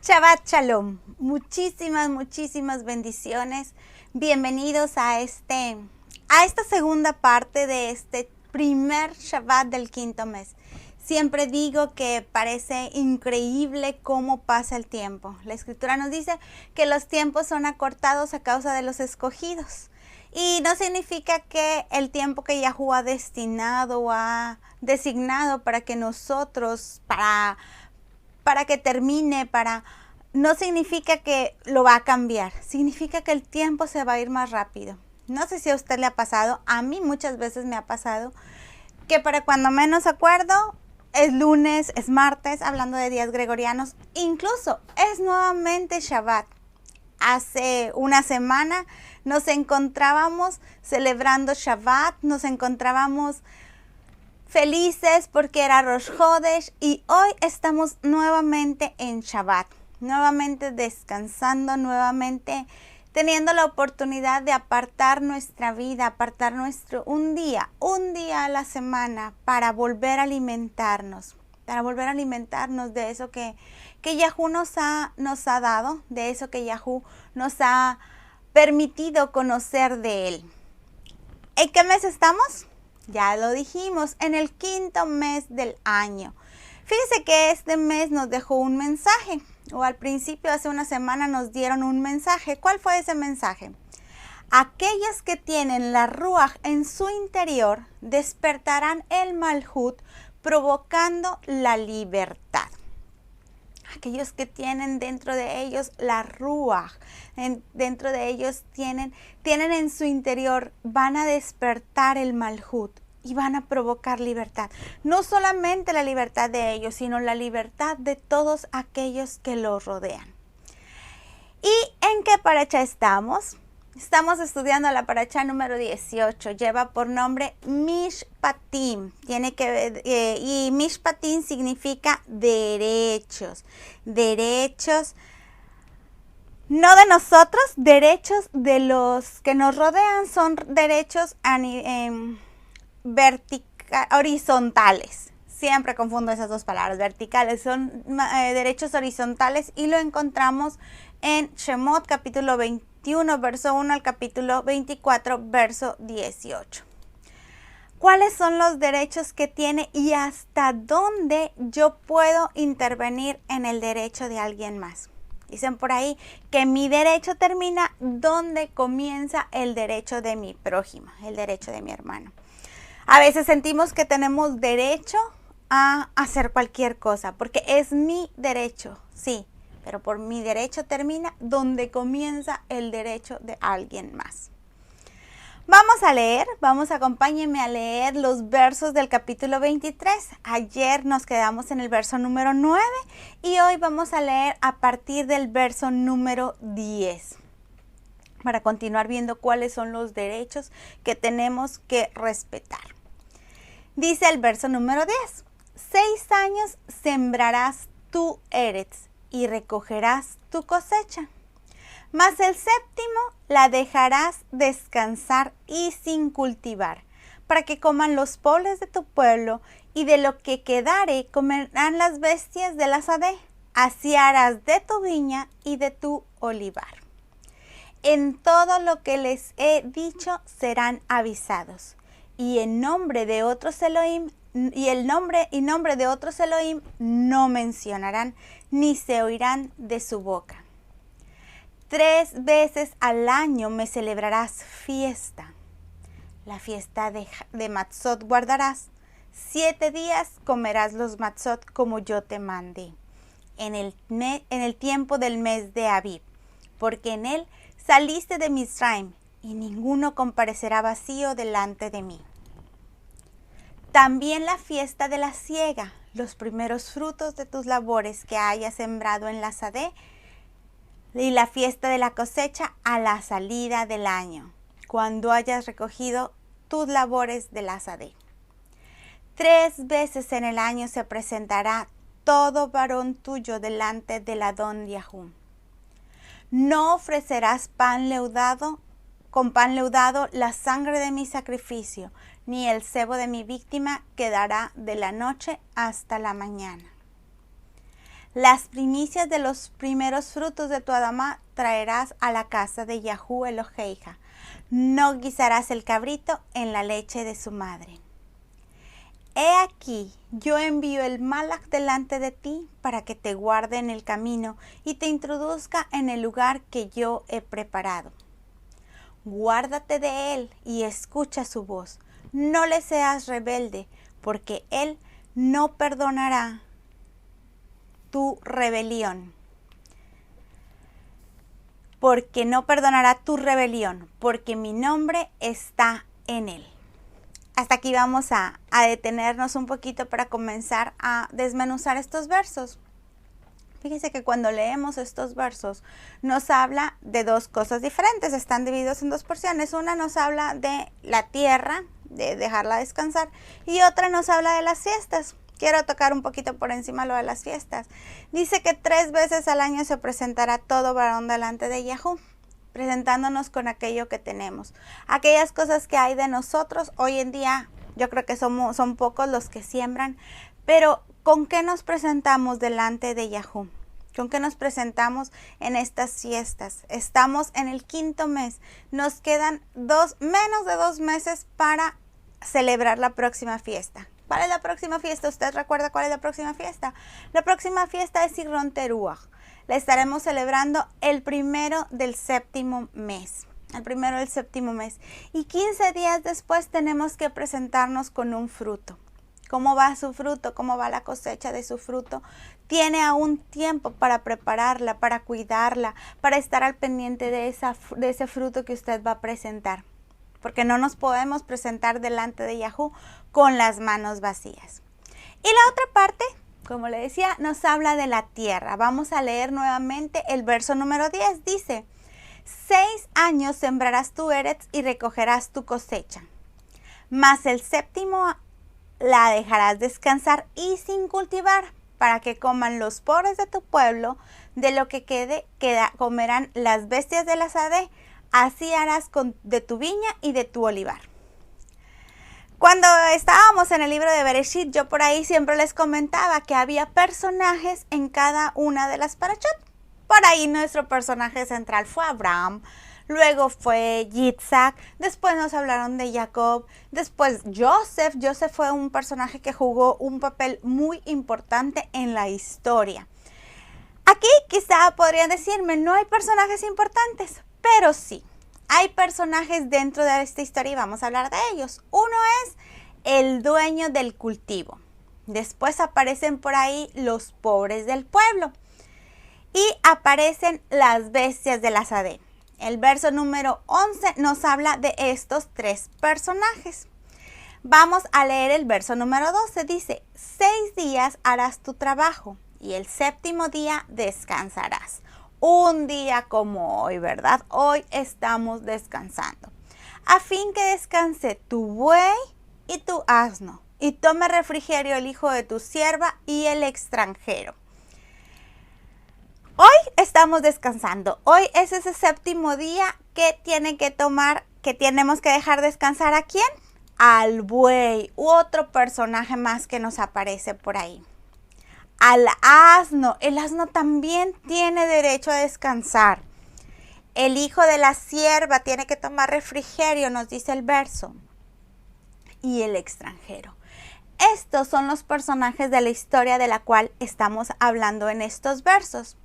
Shabbat Shalom, muchísimas bendiciones. Bienvenidos a esta segunda parte de este primer Shabbat del quinto mes. Siempre digo que parece increíble cómo pasa el tiempo. La Escritura nos dice que los tiempos son acortados a causa de los escogidos. Y no significa que el tiempo que Yahuwah ha destinado o ha designado para que nosotros, para que termine, no significa que lo va a cambiar, significa que el tiempo se va a ir más rápido. No sé si a usted le ha pasado, a mí muchas veces me ha pasado, que para cuando menos acuerdo, es lunes, es martes, hablando de días gregorianos, incluso es nuevamente Shabbat. Hace una semana nos encontrábamos celebrando Shabbat, nos encontrábamos felices porque era Rosh Hodesh y hoy estamos nuevamente en Shabbat, nuevamente descansando, nuevamente teniendo la oportunidad de apartar nuestra vida, apartar un día a la semana para volver a alimentarnos, de eso que Yahuwah nos ha dado, de eso que Yahuwah nos ha permitido conocer de Él. ¿En qué mes estamos? Ya lo dijimos, en el quinto mes del año. Fíjense que este mes nos dejó un mensaje, o al principio hace una semana nos dieron un mensaje. ¿Cuál fue ese mensaje? Aquellos que tienen la Ruach en su interior despertarán el Malhut, provocando la libertad. Aquellos que tienen dentro de ellos la Ruach, dentro de ellos tienen en su interior, van a despertar el Malhut y van a provocar libertad. No solamente la libertad de ellos, sino la libertad de todos aquellos que los rodean. ¿Y en qué paracha estamos? Estamos estudiando la paracha número 18, lleva por nombre Mishpatim, y Mishpatim significa derechos, no de nosotros, derechos de los que nos rodean, son derechos horizontales. Siempre confundo esas dos palabras, verticales, son derechos horizontales y lo encontramos en Shemot capítulo 21, verso 1 al capítulo 24, verso 18. ¿Cuáles son los derechos que tiene y hasta dónde yo puedo intervenir en el derecho de alguien más? Dicen por ahí que mi derecho termina donde comienza el derecho de mi prójimo, el derecho de mi hermano. A veces sentimos que tenemos derecho a hacer cualquier cosa, porque es mi derecho, sí, pero por mi derecho termina donde comienza el derecho de alguien más. Acompáñenme a leer los versos del capítulo 23. Ayer nos quedamos en el verso número 9 y hoy vamos a leer a partir del verso número 10. Para continuar viendo cuáles son los derechos que tenemos que respetar. Dice el verso número 10. 6 años sembrarás tu eretz y recogerás tu cosecha. Mas el séptimo la dejarás descansar y sin cultivar, para que coman los pobres de tu pueblo, y de lo que quedare comerán las bestias de la sadé. Así harás de tu viña y de tu olivar. En todo lo que les he dicho serán avisados, y en nombre de otros Elohim, nombre de otros Elohim no mencionarán, ni se oirán de su boca. 3 veces al año me celebrarás fiesta. La fiesta de Matzot guardarás. 7 días comerás los Matzot como yo te mandé, en el tiempo del mes de Abib, porque en él saliste de Misraim, y ninguno comparecerá vacío delante de mí. También la fiesta de la siega, los primeros frutos de tus labores que hayas sembrado en la sadé, y la fiesta de la cosecha a la salida del año, cuando hayas recogido tus labores de la sadé. 3 veces en el año se presentará todo varón tuyo delante del Adón Yahuwah. No ofrecerás con pan leudado la sangre de mi sacrificio, ni el sebo de mi víctima quedará de la noche hasta la mañana. Las primicias de los primeros frutos de tu Adamá traerás a la casa de Yahú Eloheija. No guisarás el cabrito en la leche de su madre. He aquí, yo envío el Malach delante de ti para que te guarde en el camino y te introduzca en el lugar que yo he preparado. Guárdate de él y escucha su voz. No le seas rebelde, porque él no perdonará tu rebelión. Porque no perdonará tu rebelión, porque mi nombre está en él. Hasta aquí vamos a detenernos un poquito para comenzar a desmenuzar estos versos. Fíjense que cuando leemos estos versos nos habla de dos cosas diferentes, están divididos en dos porciones. Una nos habla de la tierra, de dejarla descansar, y otra nos habla de las fiestas. Quiero tocar un poquito por encima lo de las fiestas. Dice que 3 veces al año se presentará todo varón delante de Yahú, presentándonos con aquello que tenemos. Aquellas cosas que hay de nosotros, hoy en día yo creo que son pocos los que siembran, pero ¿con qué nos presentamos delante de Yahú? ¿Con qué nos presentamos en estas fiestas? Estamos en el 5º mes, nos quedan menos de 2 meses para celebrar la próxima fiesta. ¿Cuál es la próxima fiesta? ¿Usted recuerda cuál es la próxima fiesta? La próxima fiesta es Zichrón Teruah. La estaremos celebrando el 1 del 7º mes. El 1 del 7º mes. Y 15 días después tenemos que presentarnos con un fruto. ¿Cómo va su fruto? ¿Cómo va la cosecha de su fruto? Tiene aún tiempo para prepararla, para cuidarla, para estar al pendiente de ese fruto que usted va a presentar. Porque no nos podemos presentar delante de Yahú con las manos vacías. Y la otra parte, como le decía, nos habla de la tierra. Vamos a leer nuevamente el verso número 10. Dice, 6 años sembrarás tu eretz y recogerás tu cosecha. Mas el 7º la dejarás descansar y sin cultivar, para que coman los pobres de tu pueblo, de lo que comerán las bestias de la sadé. Así harás de tu viña y de tu olivar. Cuando estábamos en el libro de Bereshit, yo por ahí siempre les comentaba que había personajes en cada una de las parashot. Por ahí nuestro personaje central fue Abraham, luego fue Yitzhak, después nos hablaron de Jacob, después Joseph. Joseph fue un personaje que jugó un papel muy importante en la historia. Aquí quizá podrían decirme, no hay personajes importantes, pero sí, hay personajes dentro de esta historia y vamos a hablar de ellos. Uno es el dueño del cultivo. Después aparecen por ahí los pobres del pueblo. Y aparecen las bestias de la sadé. El verso número 11 nos habla de estos 3 personajes. Vamos a leer el verso número 12. Dice, 6 días harás tu trabajo y el 7º día descansarás. Un día como hoy, ¿verdad? Hoy estamos descansando. A fin que descanse tu buey y tu asno, y tome refrigerio el hijo de tu sierva y el extranjero. Hoy estamos descansando. Hoy es ese 7º día que tiene que tomar, que tenemos que dejar descansar. ¿A quién? Al buey, otro personaje más que nos aparece por ahí. Al asno. El asno también tiene derecho a descansar. El hijo de la sierva tiene que tomar refrigerio, nos dice el verso. Y el extranjero. Estos son los personajes de la historia de la cual estamos hablando en estos versos.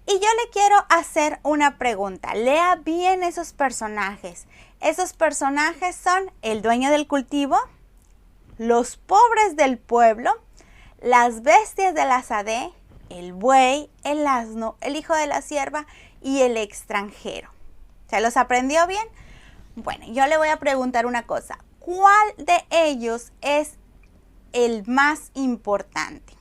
Y yo le quiero hacer una pregunta. Lea bien esos personajes. Esos personajes son el dueño del cultivo, los pobres del pueblo, las bestias de la sadé, el buey, el asno, el hijo de la sierva y el extranjero. ¿Se los aprendió bien? Bueno, yo le voy a preguntar una cosa. ¿Cuál de ellos es el más importante?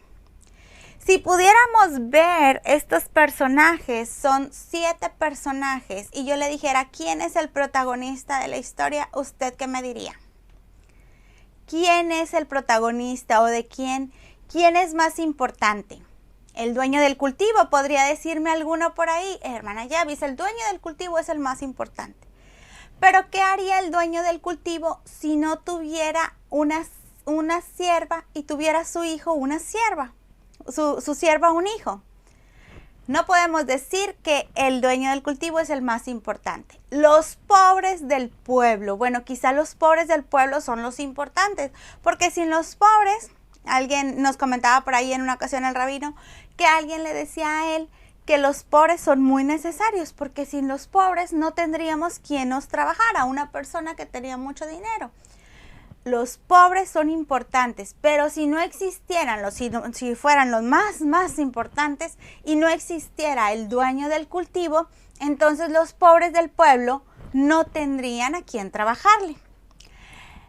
Si pudiéramos ver estos personajes, son 7 personajes, y yo le dijera, ¿quién es el protagonista de la historia? ¿Usted qué me diría? ¿Quién es el protagonista o de quién es más importante? El dueño del cultivo, podría decirme alguno por ahí, hermana Yavis, el dueño del cultivo es el más importante. Pero ¿qué haría el dueño del cultivo si no tuviera una sierva y tuviera su hijo una sierva? su sierva un hijo. No podemos decir que el dueño del cultivo es el más importante. Los pobres del pueblo. Bueno, quizá los pobres del pueblo son los importantes, porque sin los pobres, alguien nos comentaba por ahí en una ocasión el rabino, que alguien le decía a él que los pobres son muy necesarios, porque sin los pobres no tendríamos quien nos trabajara, una persona que tenía mucho dinero. Los pobres son importantes, pero si no existieran, si fueran los más importantes y no existiera el dueño del cultivo, entonces los pobres del pueblo no tendrían a quien trabajarle.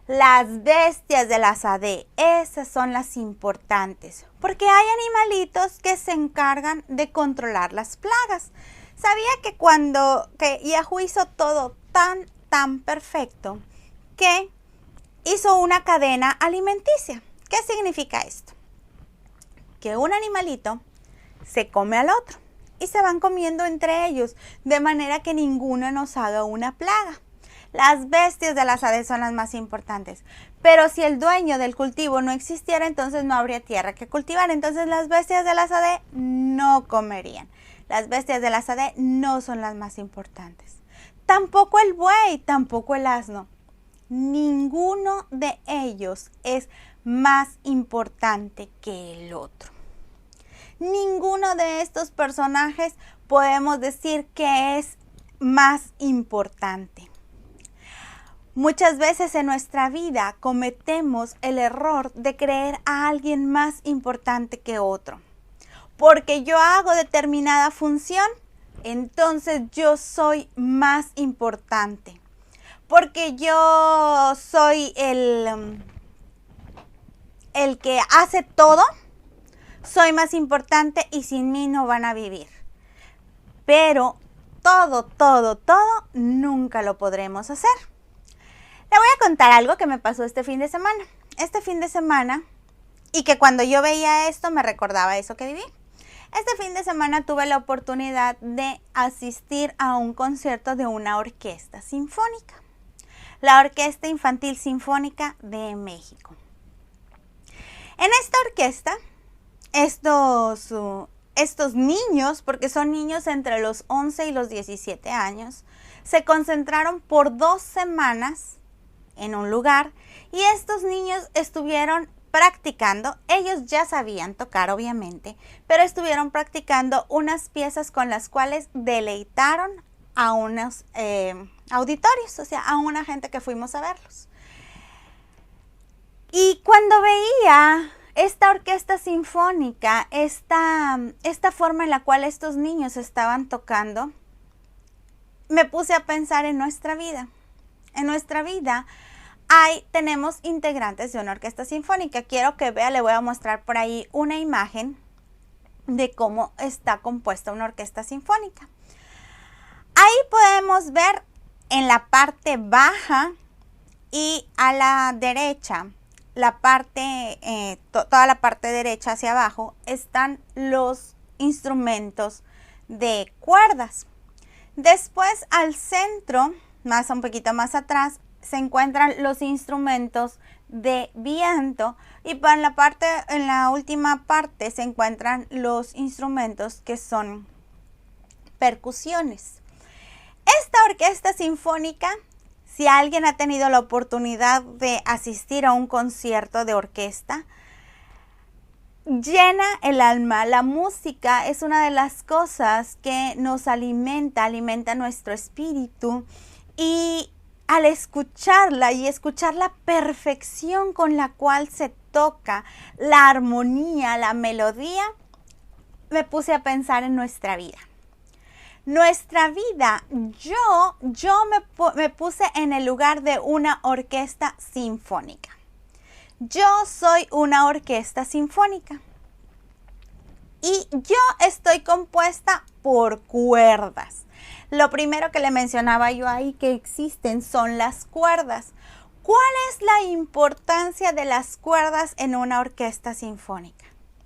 Las bestias de la sadé, esas son las importantes, porque hay animalitos que se encargan de controlar las plagas. ¿Sabía que Yahú hizo todo tan perfecto que hizo una cadena alimenticia? ¿Qué significa esto? Que un animalito se come al otro y se van comiendo entre ellos, de manera que ninguno nos haga una plaga. Las bestias de la sadé son las más importantes, pero si el dueño del cultivo no existiera, entonces no habría tierra que cultivar, entonces las bestias de la sadé no comerían. Las bestias de la sadé no son las más importantes. Tampoco el buey, tampoco el asno. Ninguno de ellos es más importante que el otro. Ninguno de estos personajes podemos decir que es más importante. Muchas veces en nuestra vida cometemos el error de creer a alguien más importante que otro. Porque yo hago determinada función, entonces yo soy más importante. Porque yo soy el que hace todo, soy más importante y sin mí no van a vivir. Pero todo nunca lo podremos hacer. Le voy a contar algo que me pasó este fin de semana. Este fin de semana, y que cuando yo veía esto me recordaba eso que viví. Este fin de semana tuve la oportunidad de asistir a un concierto de una orquesta sinfónica. La Orquesta Infantil Sinfónica de México. En esta orquesta, estos niños, porque son niños entre los 11 y los 17 años, se concentraron por 2 semanas en un lugar y estos niños estuvieron practicando. Ellos ya sabían tocar, obviamente, pero estuvieron practicando unas piezas con las cuales deleitaron a unos auditorios, o sea, a una gente que fuimos a verlos. Y cuando veía esta orquesta sinfónica, esta forma en la cual estos niños estaban tocando, me puse a pensar en nuestra vida. En nuestra vida tenemos integrantes de una orquesta sinfónica. Quiero que vea, le voy a mostrar por ahí una imagen de cómo está compuesta una orquesta sinfónica. Ahí podemos ver en la parte baja y a la derecha, toda la parte derecha hacia abajo, están los instrumentos de cuerdas. Después al centro, un poquito más atrás, se encuentran los instrumentos de viento y en la última parte se encuentran los instrumentos que son percusiones. Esta orquesta sinfónica, si alguien ha tenido la oportunidad de asistir a un concierto de orquesta, llena el alma. La música es una de las cosas que nos alimenta nuestro espíritu, y al escucharla y escuchar la perfección con la cual se toca, la armonía, la melodía, me puse a pensar en nuestra vida. Nuestra vida, yo me puse en el lugar de una orquesta sinfónica. Yo soy una orquesta sinfónica y yo estoy compuesta por cuerdas. Lo primero que le mencionaba yo ahí que existen son las cuerdas. ¿Cuál es la importancia de las cuerdas en una orquesta sinfónica?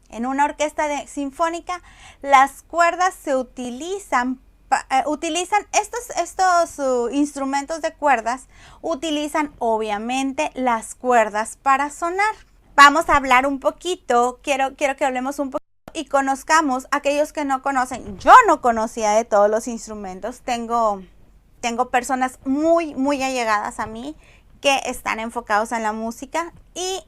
En una orquesta sinfónica, las cuerdas se utilizan estos instrumentos de cuerdas, utilizan obviamente las cuerdas para sonar. Vamos a hablar un poquito, quiero que hablemos un poquito y conozcamos aquellos que no conocen. Yo no conocía de todos los instrumentos. Tengo personas muy, muy allegadas a mí que están enfocados en la música y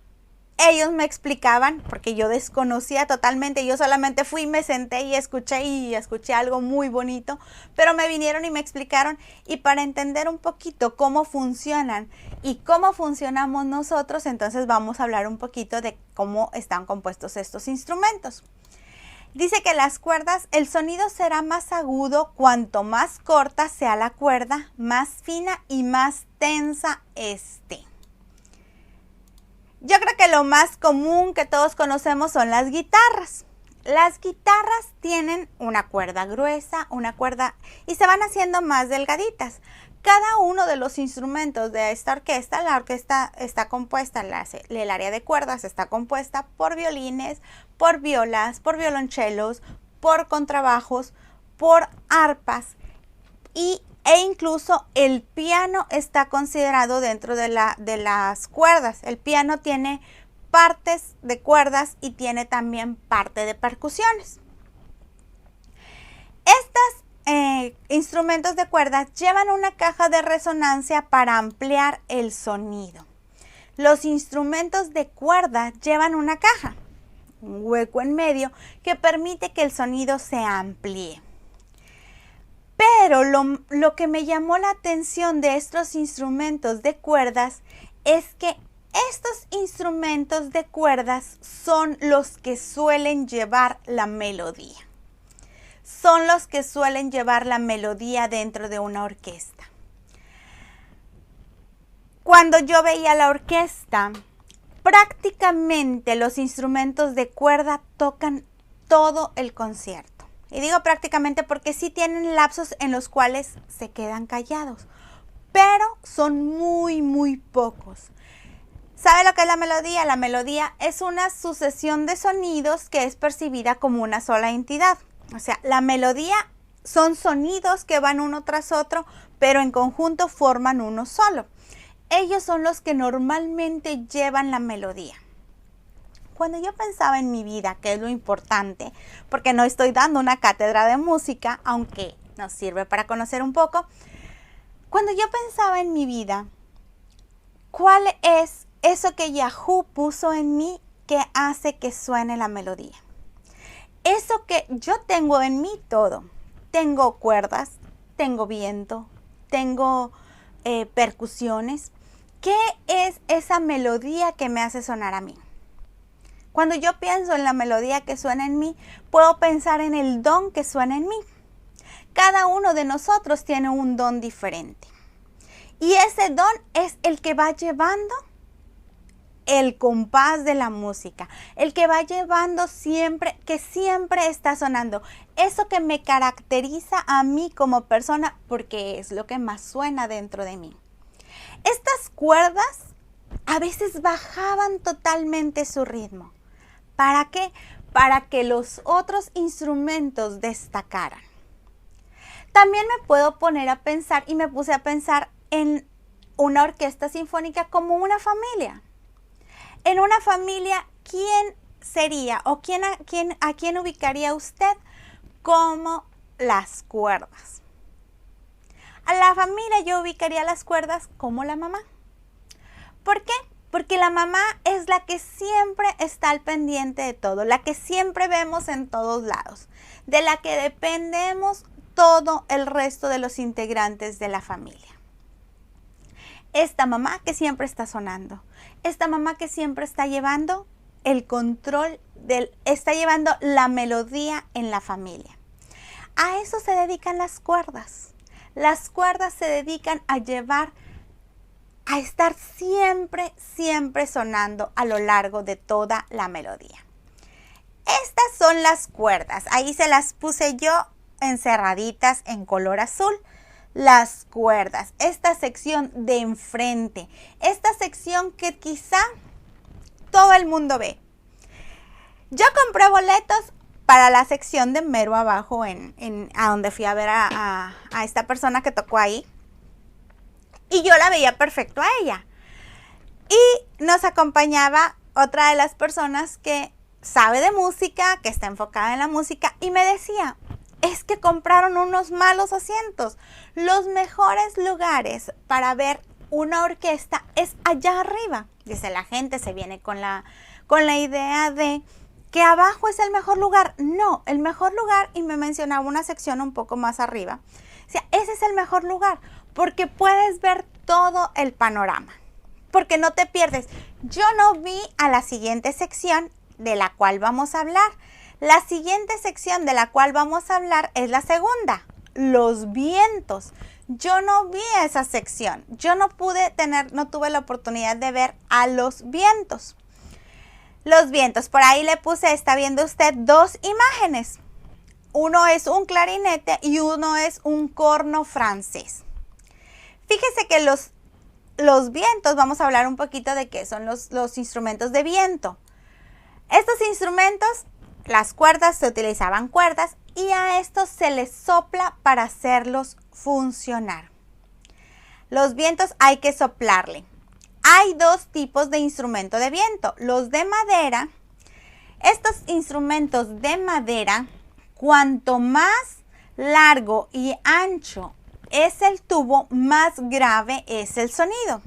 ellos me explicaban, porque yo desconocía totalmente, yo solamente fui, me senté y escuché algo muy bonito, pero me vinieron y me explicaron, y para entender un poquito cómo funcionan y cómo funcionamos nosotros, entonces vamos a hablar un poquito de cómo están compuestos estos instrumentos. Dice que las cuerdas, el sonido será más agudo cuanto más corta sea la cuerda, más fina y más tensa esté. Yo creo que lo más común que todos conocemos son las guitarras. Las guitarras tienen una cuerda gruesa, una cuerda y se van haciendo más delgaditas. Cada uno de los instrumentos de esta orquesta, la orquesta está compuesta, el área de cuerdas está compuesta por violines, por violas, por violonchelos, por contrabajos, por arpas e incluso el piano está considerado dentro de las cuerdas. El piano tiene partes de cuerdas y tiene también parte de percusiones. Estos instrumentos de cuerdas llevan una caja de resonancia para ampliar el sonido. Los instrumentos de cuerda llevan una caja, un hueco en medio que permite que el sonido se amplíe. Pero lo que me llamó la atención de estos instrumentos de cuerdas es que estos instrumentos de cuerdas son los que suelen llevar la melodía. Son los que suelen llevar la melodía dentro de una orquesta. Cuando yo veía la orquesta, prácticamente los instrumentos de cuerda tocan todo el concierto. Y digo prácticamente porque sí tienen lapsos en los cuales se quedan callados, pero son muy, muy pocos. ¿Sabe lo que es la melodía? La melodía es una sucesión de sonidos que es percibida como una sola entidad. O sea, la melodía son sonidos que van uno tras otro, pero en conjunto forman uno solo. Ellos son los que normalmente llevan la melodía. Cuando yo pensaba en mi vida, que es lo importante, porque no estoy dando una cátedra de música, aunque nos sirve para conocer un poco, cuando yo pensaba en mi vida, ¿cuál es eso que Yahoo puso en mí que hace que suene la melodía? Eso que yo tengo en mí todo. Tengo cuerdas, tengo viento, tengo percusiones. ¿Qué es esa melodía que me hace sonar a mí? Cuando yo pienso en la melodía que suena en mí, puedo pensar en el don que suena en mí. Cada uno de nosotros tiene un don diferente. Y ese don es el que va llevando el compás de la música, el que va llevando siempre, que siempre está sonando. Eso que me caracteriza a mí como persona, porque es lo que más suena dentro de mí. Estas cuerdas a veces bajaban totalmente su ritmo. ¿Para qué? Para que los otros instrumentos destacaran. También me puedo poner a pensar, y me puse a pensar en una orquesta sinfónica como una familia. En una familia, ¿quién sería o a quién ubicaría usted como las cuerdas? A la familia yo ubicaría las cuerdas como la mamá. ¿Por qué? Porque la mamá es la que siempre está al pendiente de todo, la que siempre vemos en todos lados, de la que dependemos todo el resto de los integrantes de la familia. Esta mamá que siempre está sonando, esta mamá que siempre está llevando el control, está llevando la melodía en la familia. A eso se dedican las cuerdas. Las cuerdas se dedican a estar siempre, siempre sonando a lo largo de toda la melodía. Estas son las cuerdas. Ahí se las puse yo encerraditas en color azul. Las cuerdas, esta sección de enfrente, esta sección que quizá todo el mundo ve. Yo compré boletos para la sección de mero abajo a donde fui a ver a esta persona que tocó ahí. Y yo la veía perfecto a ella. Y nos acompañaba otra de las personas que sabe de música, que está enfocada en la música, y me decía, es que compraron unos malos asientos. Los mejores lugares para ver una orquesta es allá arriba. Dice, la gente se viene con la idea de que abajo es el mejor lugar. No, el mejor lugar, y me mencionaba una sección un poco más arriba. O sea, ese es el mejor lugar porque puedes ver todo el panorama, porque no te pierdes. Yo no vi a la siguiente sección de la cual vamos a hablar. La siguiente sección de la cual vamos a hablar es la segunda, los vientos. Yo no vi esa sección. Yo no tuve la oportunidad de ver a los vientos. Los vientos, por ahí le puse, está viendo usted dos imágenes. Uno es un clarinete y uno es un corno francés. Fíjese que los vientos, vamos a hablar un poquito de qué son los instrumentos de viento. Estos instrumentos, las cuerdas, se utilizaban cuerdas y a estos se les sopla para hacerlos funcionar. Los vientos hay que soplarle. Hay dos tipos de instrumento de viento. Los de madera. Estos instrumentos de madera, cuanto más largo y ancho es el tubo, más grave es el sonido.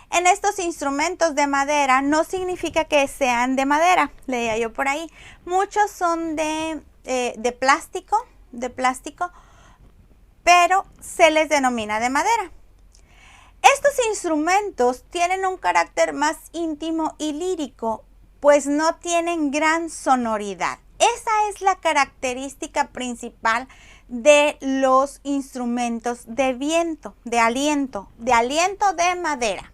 En estos instrumentos de madera no significa que sean de madera, leía yo por ahí. Muchos son de plástico, pero se les denomina de madera. Estos instrumentos tienen un carácter más íntimo y lírico, pues no tienen gran sonoridad. Esa es la característica principal de los instrumentos de viento, de aliento de madera.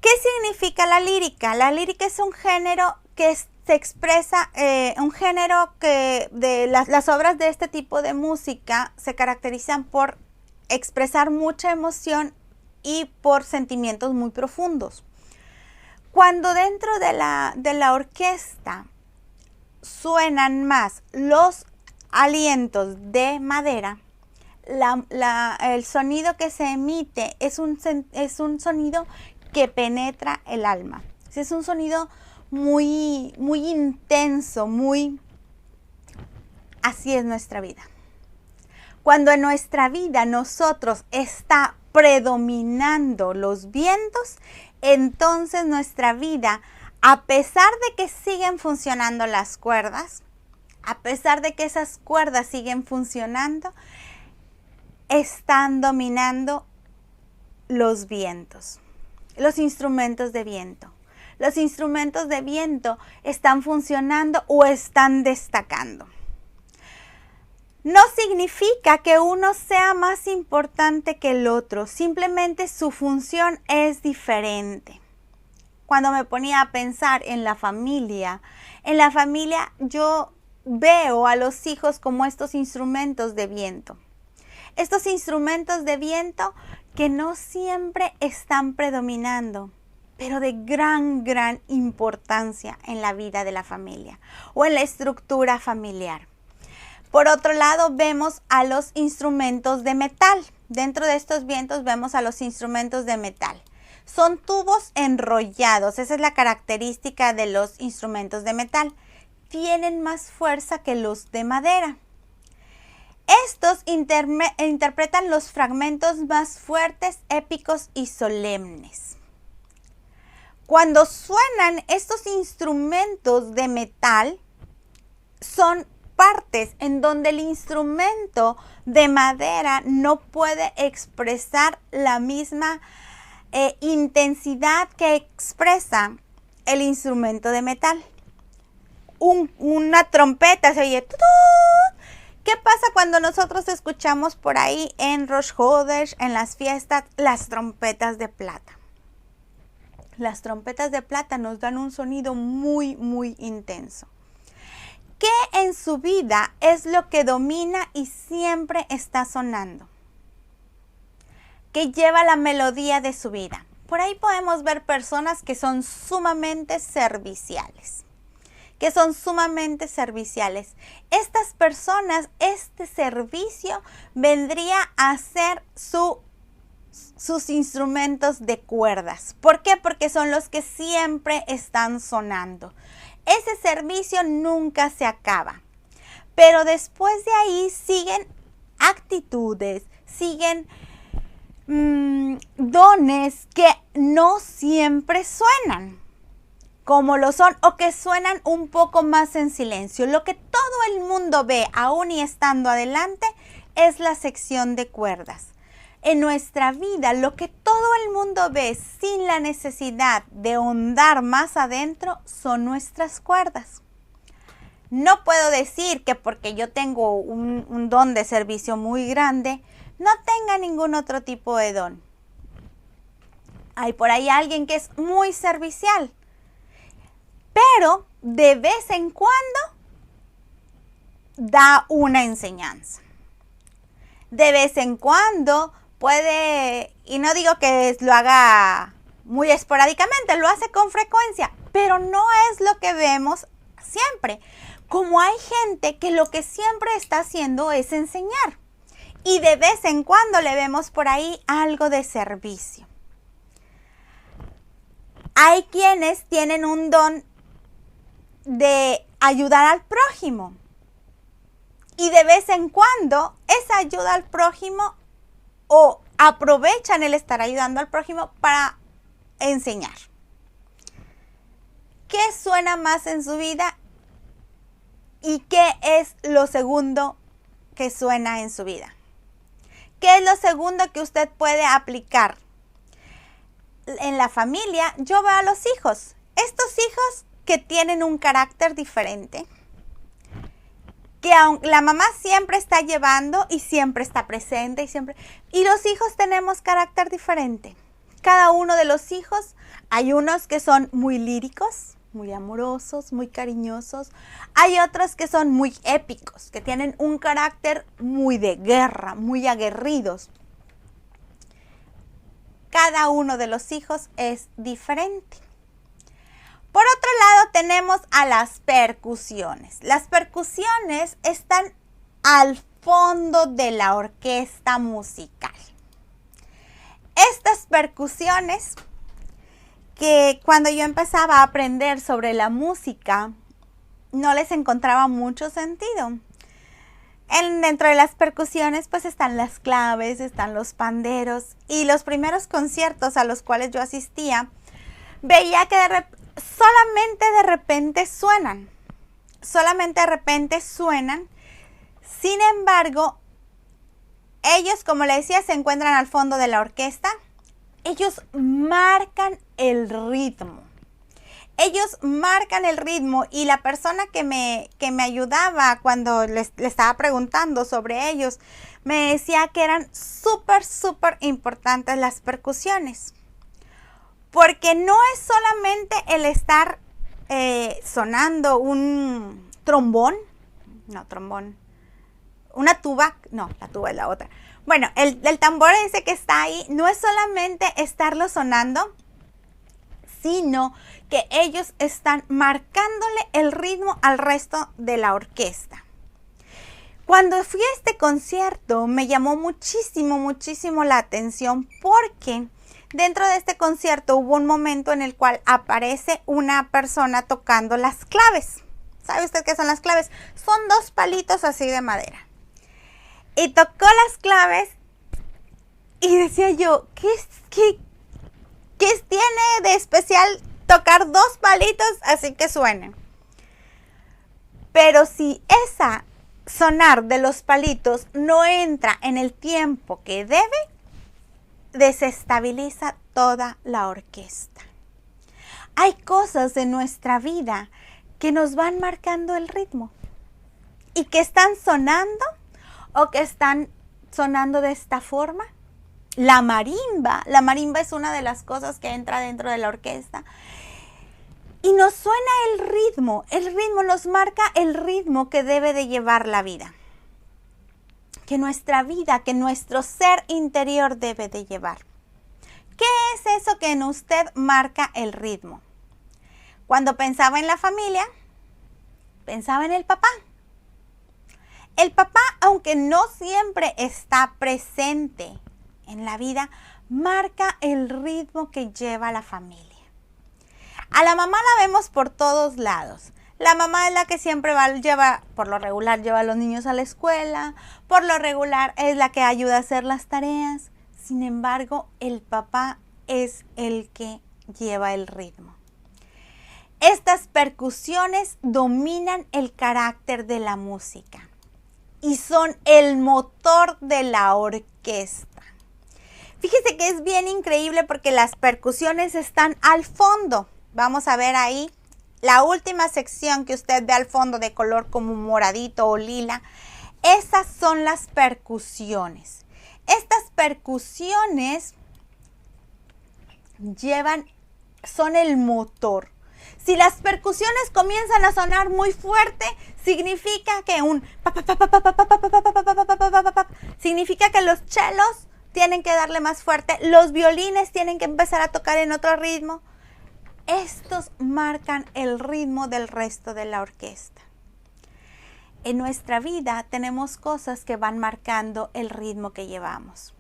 ¿Qué significa la lírica? La lírica es un género que se expresa, un género que las obras de este tipo de música se caracterizan por expresar mucha emoción y por sentimientos muy profundos. Cuando dentro de la orquesta suenan más los alientos de madera, el sonido que se emite es un sonido que penetra el alma. Es un sonido muy, muy intenso, así es nuestra vida. Cuando en nuestra vida nosotros está predominando los vientos, entonces nuestra vida, a pesar de que siguen funcionando las cuerdas, a pesar de que esas cuerdas siguen funcionando, están dominando los vientos, los instrumentos de viento. Los instrumentos de viento están funcionando o están destacando. No significa que uno sea más importante que el otro, simplemente su función es diferente. Cuando me ponía a pensar en la familia yo veo a los hijos como estos instrumentos de viento. Estos instrumentos de viento que no siempre están predominando, pero de gran importancia en la vida de la familia o en la estructura familiar. Por otro lado, vemos a los instrumentos de metal. Dentro de estos vientos vemos a los instrumentos de metal. Son tubos enrollados. Esa es la característica de los instrumentos de metal. Tienen más fuerza que los de madera. Estos interpretan los fragmentos más fuertes, épicos y solemnes. Cuando suenan estos instrumentos de metal, son partes en donde el instrumento de madera no puede expresar la misma intensidad que expresa el instrumento de metal. Una trompeta se oye. ¿Qué pasa cuando nosotros escuchamos por ahí en Rosh Hodesh, en las fiestas, las trompetas de plata? Las trompetas de plata nos dan un sonido muy intenso. ¿Qué en su vida es lo que domina y siempre está sonando? ¿Qué lleva la melodía de su vida? Por ahí podemos ver personas que son sumamente serviciales. Estas personas, este servicio vendría a ser su sus instrumentos de cuerdas. ¿Por qué? Porque son los que siempre están sonando. Ese servicio nunca se acaba. Pero después de ahí siguen actitudes, siguen dones que no siempre suenan como lo son o que suenan un poco más en silencio. Lo que todo el mundo ve, aún y estando adelante, es la sección de cuerdas. En nuestra vida, lo que todo el mundo ve sin la necesidad de ahondar más adentro son nuestras cuerdas. No puedo decir que porque yo tengo un don de servicio muy grande, no tenga ningún otro tipo de don. Hay por ahí alguien que es muy servicial, pero de vez en cuando da una enseñanza. De vez en cuando puede, y no digo que lo haga muy esporádicamente, lo hace con frecuencia, pero no es lo que vemos siempre. Como hay gente que lo que siempre está haciendo es enseñar. Y de vez en cuando le vemos por ahí algo de servicio. Hay quienes tienen un don de ayudar al prójimo. Y de vez en cuando esa ayuda al prójimo o aprovechan el estar ayudando al prójimo para enseñar. ¿Qué suena más en su vida? ¿Y qué es lo segundo que suena en su vida? ¿Qué es lo segundo que usted puede aplicar? En la familia, yo veo a los hijos. Estos hijos que tienen un carácter diferente, que la mamá siempre está llevando y siempre está presente y los hijos tenemos carácter diferente. Cada uno de los hijos, hay unos que son muy líricos, muy amorosos, muy cariñosos. Hay otros que son muy épicos, que tienen un carácter muy de guerra, muy aguerridos. Cada uno de los hijos es diferente. Por otro lado tenemos a las percusiones. Las percusiones están al fondo de la orquesta musical. Estas percusiones, que cuando yo empezaba a aprender sobre la música, no les encontraba mucho sentido. Dentro de las percusiones pues están las claves, están los panderos, y los primeros conciertos a los cuales yo asistía, veía que solamente de repente suenan. Sin embargo, ellos, como le decía, se encuentran al fondo de la orquesta. Ellos marcan el ritmo. Y la persona que me ayudaba cuando le estaba preguntando sobre ellos, me decía que eran súper importantes las percusiones. Porque no es solamente el estar sonando un trombón, una tuba, no, la tuba es la otra. Bueno, el tambor ese que está ahí no es solamente estarlo sonando, sino que ellos están marcándole el ritmo al resto de la orquesta. Cuando fui a este concierto me llamó muchísimo la atención, porque dentro de este concierto hubo un momento en el cual aparece una persona tocando las claves. ¿Sabe usted qué son las claves? Son dos palitos así de madera. Y tocó las claves y decía yo, ¿qué tiene de especial tocar dos palitos así que suenen? Pero si esa sonar de los palitos no entra en el tiempo que debe, desestabiliza toda la orquesta. Hay cosas en nuestra vida que nos van marcando el ritmo y que están sonando o que están sonando de esta forma. La marimba es una de las cosas que entra dentro de la orquesta y nos suena el ritmo nos marca el ritmo que debe de llevar la vida, que nuestra vida, que nuestro ser interior debe de llevar. ¿Qué es eso que en usted marca el ritmo? Cuando pensaba en la familia, pensaba en el papá. El papá, aunque no siempre está presente en la vida, marca el ritmo que lleva la familia. A la mamá la vemos por todos lados. La mamá es la que siempre por lo regular lleva a los niños a la escuela, por lo regular es la que ayuda a hacer las tareas. Sin embargo, el papá es el que lleva el ritmo. Estas percusiones dominan el carácter de la música y son el motor de la orquesta. Fíjese que es bien increíble porque las percusiones están al fondo. Vamos a ver ahí la última sección que usted ve al fondo de color como moradito o lila. Esas son las percusiones. Estas percusiones son el motor. Si las percusiones comienzan a sonar muy fuerte, significa que significa que los chelos tienen que darle más fuerte, los violines tienen que empezar a tocar en otro ritmo. Estos marcan el ritmo del resto de la orquesta. En nuestra vida tenemos cosas que van marcando el ritmo que llevamos.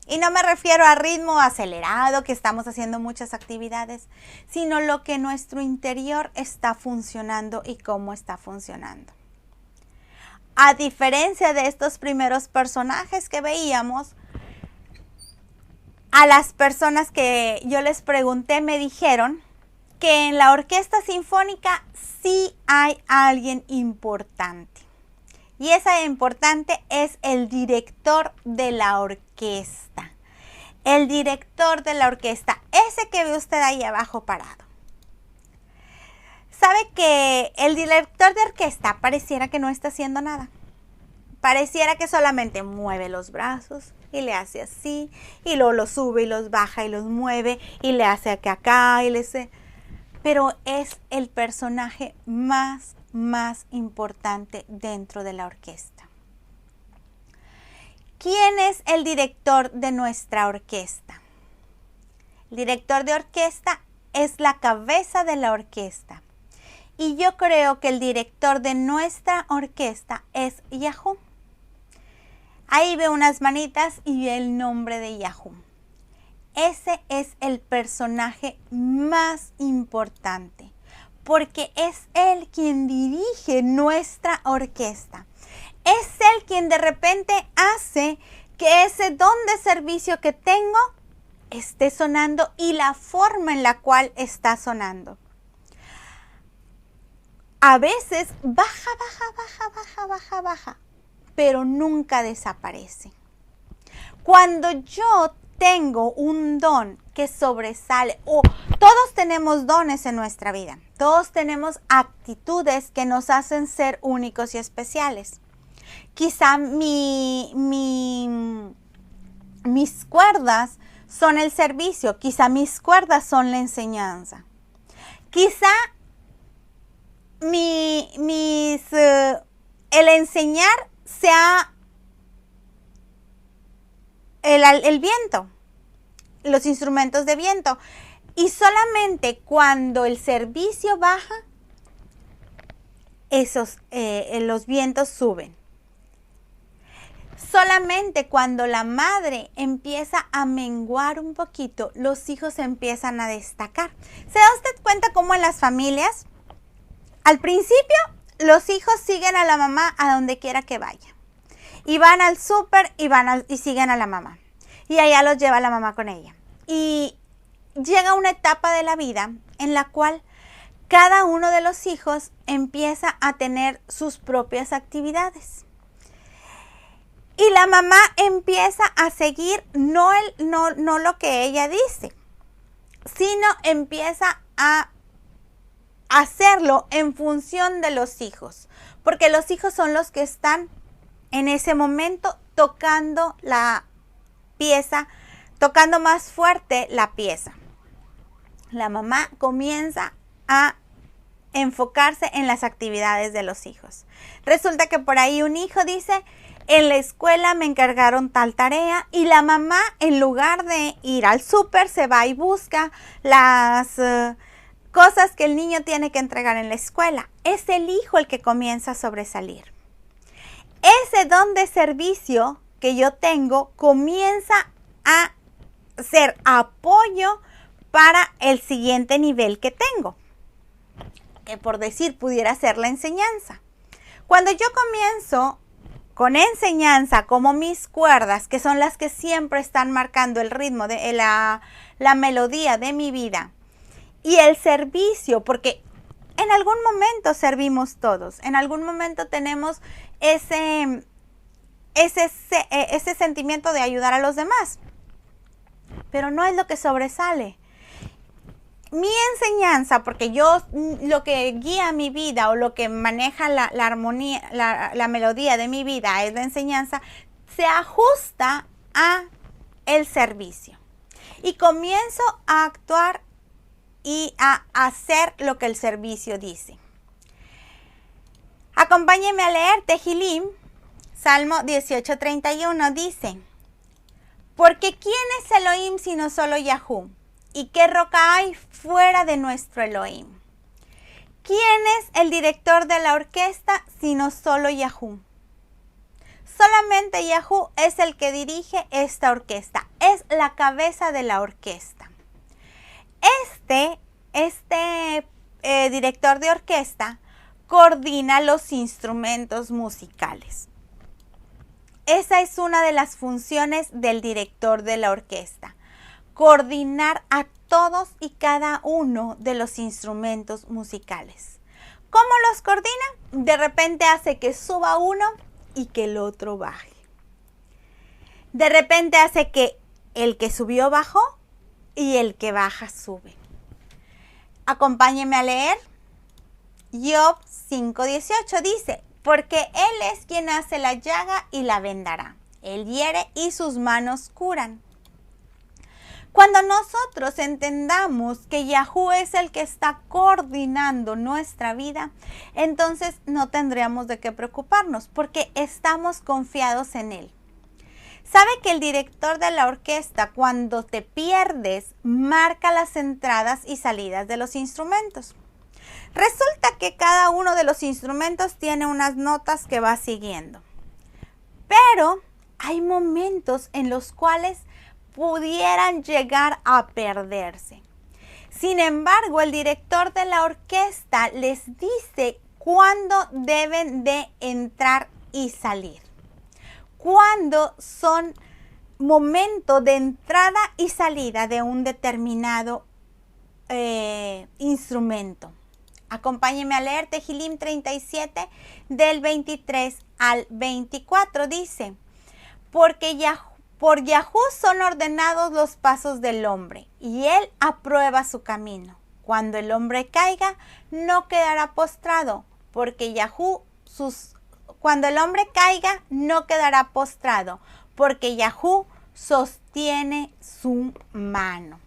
Y no me refiero a ritmo acelerado, que estamos haciendo muchas actividades, sino lo que en nuestro interior está funcionando y cómo está funcionando. A diferencia de estos primeros personajes que veíamos, a las personas que yo les pregunté me dijeron que en la orquesta sinfónica sí hay alguien importante. Y esa importante es el director de la orquesta. El director de la orquesta, ese que ve usted ahí abajo parado. ¿Sabe que el director de orquesta pareciera que no está haciendo nada? Pareciera que solamente mueve los brazos y le hace así, y luego los sube y los baja y los mueve y le hace acá y le hace... Pero es el personaje más importante dentro de la orquesta. ¿Quién es el director de nuestra orquesta? El director de orquesta es la cabeza de la orquesta. Y yo creo que el director de nuestra orquesta es Yahoo. Ahí ve unas manitas y ve el nombre de Yahoo. Ese es el personaje más importante, porque es él quien dirige nuestra orquesta. Es él quien de repente hace que ese don de servicio que tengo esté sonando y la forma en la cual está sonando. A veces baja, pero nunca desaparece. Cuando yo tengo un don que sobresale, todos tenemos dones en nuestra vida, todos tenemos actitudes que nos hacen ser únicos y especiales. Quizá mis cuerdas son el servicio, quizá mis cuerdas son la enseñanza, quizá el enseñar sea el viento, los instrumentos de viento. Y solamente cuando el servicio baja, los vientos suben. Solamente cuando la madre empieza a menguar un poquito, los hijos empiezan a destacar. ¿Se da usted cuenta cómo en las familias, al principio, los hijos siguen a la mamá a donde quiera que vaya? Y van al súper y siguen a la mamá. Y allá los lleva la mamá con ella. Y llega una etapa de la vida en la cual cada uno de los hijos empieza a tener sus propias actividades. Y la mamá empieza a seguir no lo que ella dice, sino empieza a hacerlo en función de los hijos. Porque los hijos son los que están en ese momento tocando la pieza, tocando más fuerte la pieza. La mamá comienza a enfocarse en las actividades de los hijos. Resulta que por ahí un hijo dice: en la escuela me encargaron tal tarea, y la mamá, en lugar de ir al súper, se va y busca las cosas que el niño tiene que entregar en la escuela. Es el hijo el que comienza a sobresalir. Ese don de servicio que yo tengo comienza a ser apoyo para el siguiente nivel que tengo, que por decir pudiera ser la enseñanza. Cuando yo comienzo con enseñanza como mis cuerdas, que son las que siempre están marcando el ritmo de la melodía de mi vida, y el servicio, porque en algún momento servimos todos, en algún momento tenemos ese sentimiento de ayudar a los demás, pero no es lo que sobresale. Mi enseñanza, porque yo lo que guía mi vida o lo que maneja la armonía, la melodía de mi vida es la enseñanza, se ajusta a el servicio. Y comienzo a actuar y a hacer lo que el servicio dice. Acompáñenme a leer Tehilim, Salmo 18:31 dice: porque ¿quién es Elohim sino solo Yahú? ¿Y qué roca hay fuera de nuestro Elohim? ¿Quién es el director de la orquesta sino solo Yahú? Solamente Yahú es el que dirige esta orquesta, es la cabeza de la orquesta. Este director de orquesta coordina los instrumentos musicales. Esa es una de las funciones del director de la orquesta, coordinar a todos y cada uno de los instrumentos musicales. ¿Cómo los coordina? De repente hace que suba uno y que el otro baje. De repente hace que el que subió bajó y el que baja sube. Acompáñenme a leer. Job 5:18 dice: porque Él es quien hace la llaga y la vendará. Él hiere y sus manos curan. Cuando nosotros entendamos que Yahú es el que está coordinando nuestra vida, entonces no tendríamos de qué preocuparnos porque estamos confiados en Él. ¿Sabe que el director de la orquesta, cuando te pierdes, marca las entradas y salidas de los instrumentos? Resulta que cada uno de los instrumentos tiene unas notas que va siguiendo. Pero hay momentos en los cuales pudieran llegar a perderse. Sin embargo, el director de la orquesta les dice cuándo deben de entrar y salir. Cuándo son momento de entrada y salida de un determinado instrumento. Acompáñenme a leer Tehilim 37 del 23 al 24. Dice: porque por Yahú son ordenados los pasos del hombre, y él aprueba su camino. Cuando el hombre caiga, no quedará postrado, porque cuando el hombre caiga, no quedará postrado, porque Yahú sostiene su mano.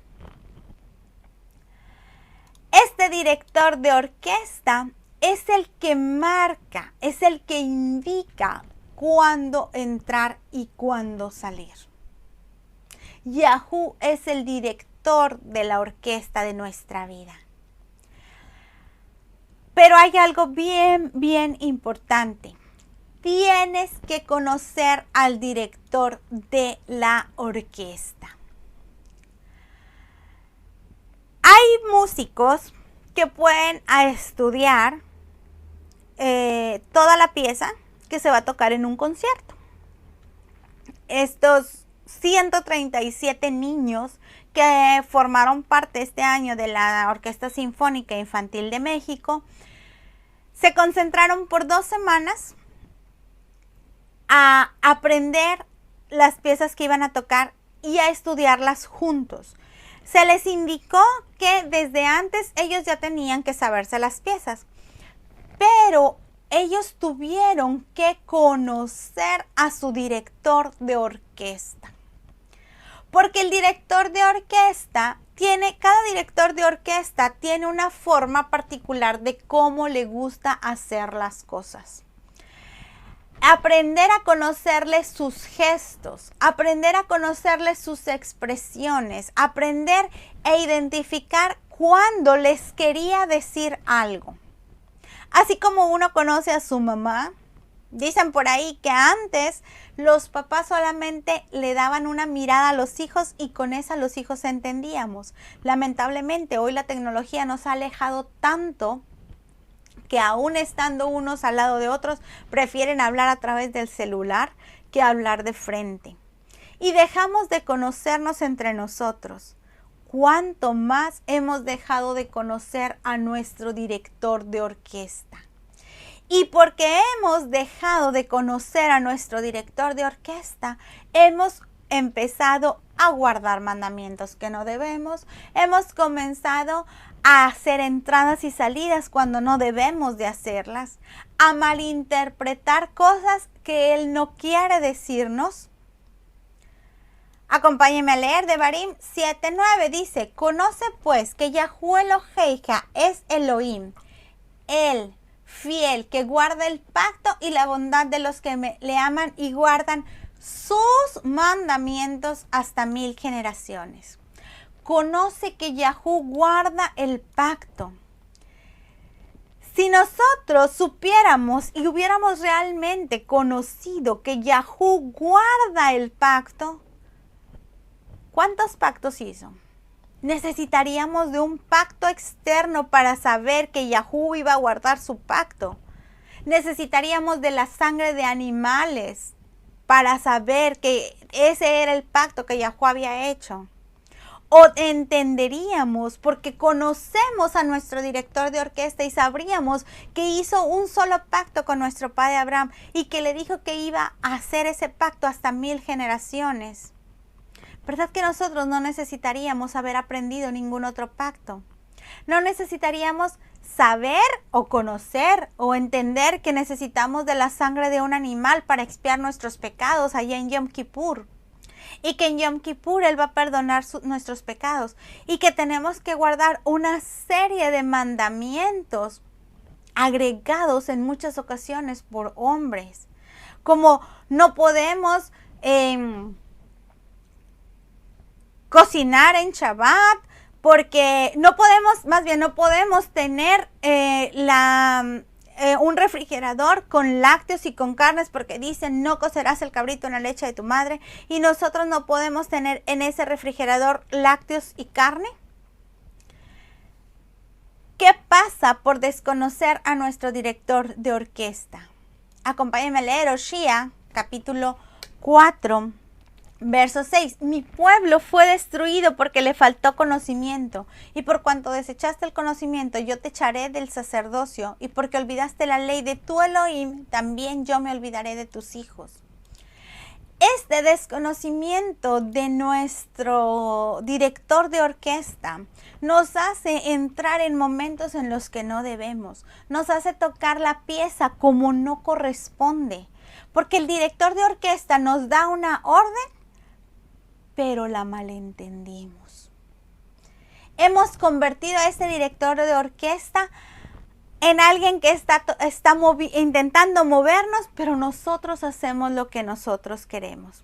Este director de orquesta es el que marca, es el que indica cuándo entrar y cuándo salir. Yahú es el director de la orquesta de nuestra vida. Pero hay algo bien importante. Tienes que conocer al director de la orquesta. Hay músicos que pueden estudiar toda la pieza que se va a tocar en un concierto. Estos 137 niños que formaron parte este año de la Orquesta Sinfónica Infantil de México se concentraron por 2 semanas a aprender las piezas que iban a tocar y a estudiarlas juntos. Se les indicó que desde antes ellos ya tenían que saberse las piezas, pero ellos tuvieron que conocer a su director de orquesta. Porque el director de orquesta cada director de orquesta tiene una forma particular de cómo le gusta hacer las cosas. Aprender a conocerle sus gestos, aprender a conocerle sus expresiones, aprender e identificar cuándo les quería decir algo. Así como uno conoce a su mamá, Dicen por ahí que antes los papás solamente le daban una mirada a los hijos y con esa los hijos entendíamos. Lamentablemente hoy la tecnología nos ha alejado tanto que aún estando unos al lado de otros, prefieren hablar a través del celular que hablar de frente. Y dejamos de conocernos entre nosotros. ¿Cuánto más hemos dejado de conocer a nuestro director de orquesta? Y porque hemos dejado de conocer a nuestro director de orquesta, hemos empezado a guardar mandamientos que no debemos, hemos comenzado a hacer entradas y salidas cuando no debemos de hacerlas, a malinterpretar cosas que él no quiere decirnos. Acompáñenme a leer Devarim 7:9, dice, conoce pues que Yahuwah Eloheica es Elohim, él fiel, que guarda el pacto y la bondad de los que le aman y guardan sus mandamientos hasta 1000 generaciones. Conoce que Yahú guarda el pacto. Si nosotros supiéramos y hubiéramos realmente conocido que Yahú guarda el pacto, ¿cuántos pactos hizo? Necesitaríamos de un pacto externo para saber que Yahú iba a guardar su pacto. Necesitaríamos de la sangre de animales para saber que ese era el pacto que Yahú había hecho. O entenderíamos porque conocemos a nuestro director de orquesta y sabríamos que hizo un solo pacto con nuestro padre Abraham y que le dijo que iba a hacer ese pacto hasta 1000 generaciones. ¿Verdad que nosotros no necesitaríamos haber aprendido ningún otro pacto? No necesitaríamos saber o conocer o entender que necesitamos de la sangre de un animal para expiar nuestros pecados allá en Yom Kippur. Y que en Yom Kippur Él va a perdonar nuestros pecados. Y que tenemos que guardar una serie de mandamientos agregados en muchas ocasiones por hombres. Como no podemos cocinar en Shabbat, porque no podemos tener un refrigerador con lácteos y con carnes, porque dicen no cocerás el cabrito en la leche de tu madre, y nosotros no podemos tener en ese refrigerador lácteos y carne. ¿Qué pasa por desconocer a nuestro director de orquesta? Acompáñenme a leer Oshea, capítulo 4, verso 6. Mi pueblo fue destruido porque le faltó conocimiento, y por cuanto desechaste el conocimiento, yo te echaré del sacerdocio, y porque olvidaste la ley de tu Elohim, también yo me olvidaré de tus hijos. Este desconocimiento de nuestro director de orquesta nos hace entrar en momentos en los que no debemos, nos hace tocar la pieza como no corresponde, porque el director de orquesta nos da una orden, pero la malentendimos. Hemos convertido a ese director de orquesta en alguien que está intentando movernos, pero nosotros hacemos lo que nosotros queremos.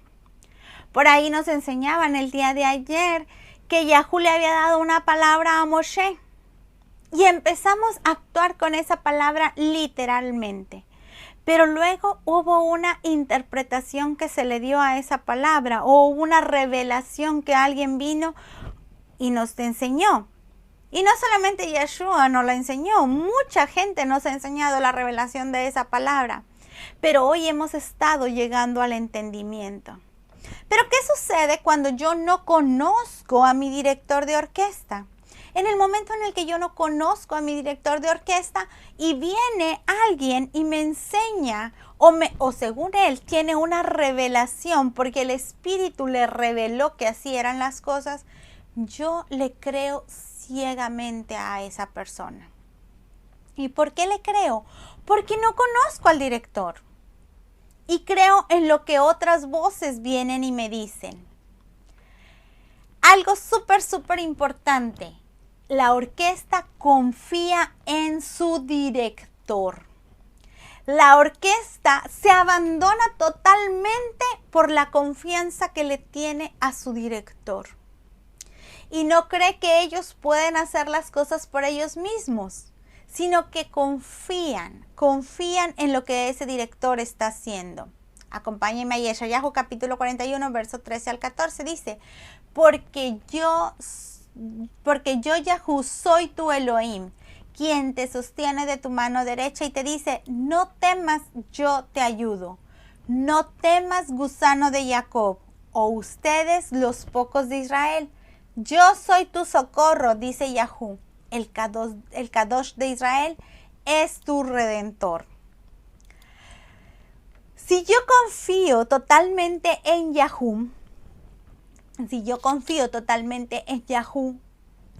Por ahí nos enseñaban el día de ayer que Yahú le había dado una palabra a Moshe y empezamos a actuar con esa palabra literalmente. Pero luego hubo una interpretación que se le dio a esa palabra, o una revelación que alguien vino y nos enseñó. Y no solamente Yeshua nos la enseñó, mucha gente nos ha enseñado la revelación de esa palabra. Pero hoy hemos estado llegando al entendimiento. Pero ¿qué sucede cuando yo no conozco a mi director de orquesta? En el momento en el que yo no conozco a mi director de orquesta y viene alguien y me enseña o según él tiene una revelación porque el Espíritu le reveló que así eran las cosas, yo le creo ciegamente a esa persona. ¿Y por qué le creo? Porque no conozco al director y creo en lo que otras voces vienen y me dicen. Algo súper importante. La orquesta confía en su director. La orquesta se abandona totalmente por la confianza que le tiene a su director. Y no cree que ellos pueden hacer las cosas por ellos mismos, sino que confían en lo que ese director está haciendo. Acompáñenme a Yeshayahu capítulo 41, verso 13 al 14, dice, porque yo Yahu soy tu Elohim, quien te sostiene de tu mano derecha y te dice, no temas, yo te ayudo. No temas, gusano de Jacob, o ustedes los pocos de Israel. Yo soy tu socorro, dice Yahu. El Kadosh de Israel es tu redentor. Si yo confío totalmente en Yahu,